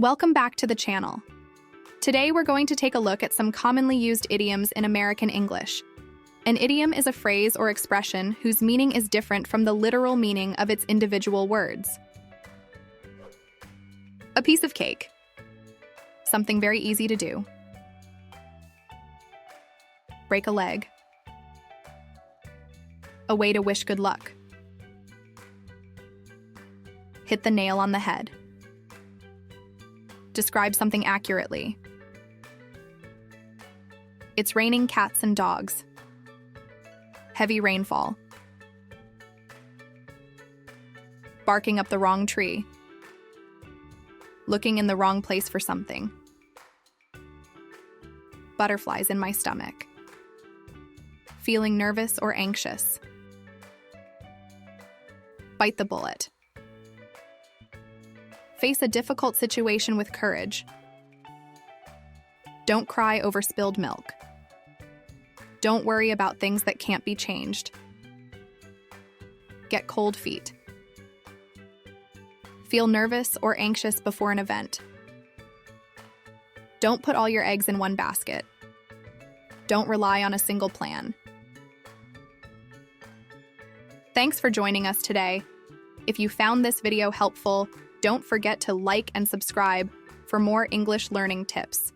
Welcome back to the channel. Today we're going to take a look at some commonly used idioms in American English. An idiom is a phrase or expression whose meaning is different from the literal meaning of its individual words. A piece of cake. Something very easy to do. Break a leg. A way to wish good luck. Hit the nail on the head. Describe something accurately. It's raining cats and dogs. Heavy rainfall. Barking up the wrong tree. Looking in the wrong place for something. Butterflies in my stomach. Feeling nervous or anxious. Bite the bullet. Face a difficult situation with courage. Don't cry over spilled milk. Don't worry about things that can't be changed. Get cold feet. Feel nervous or anxious before an event. Don't put all your eggs in one basket. Don't rely on a single plan. Thanks for joining us today. If you found this video helpful, don't forget to like and subscribe for more English learning tips.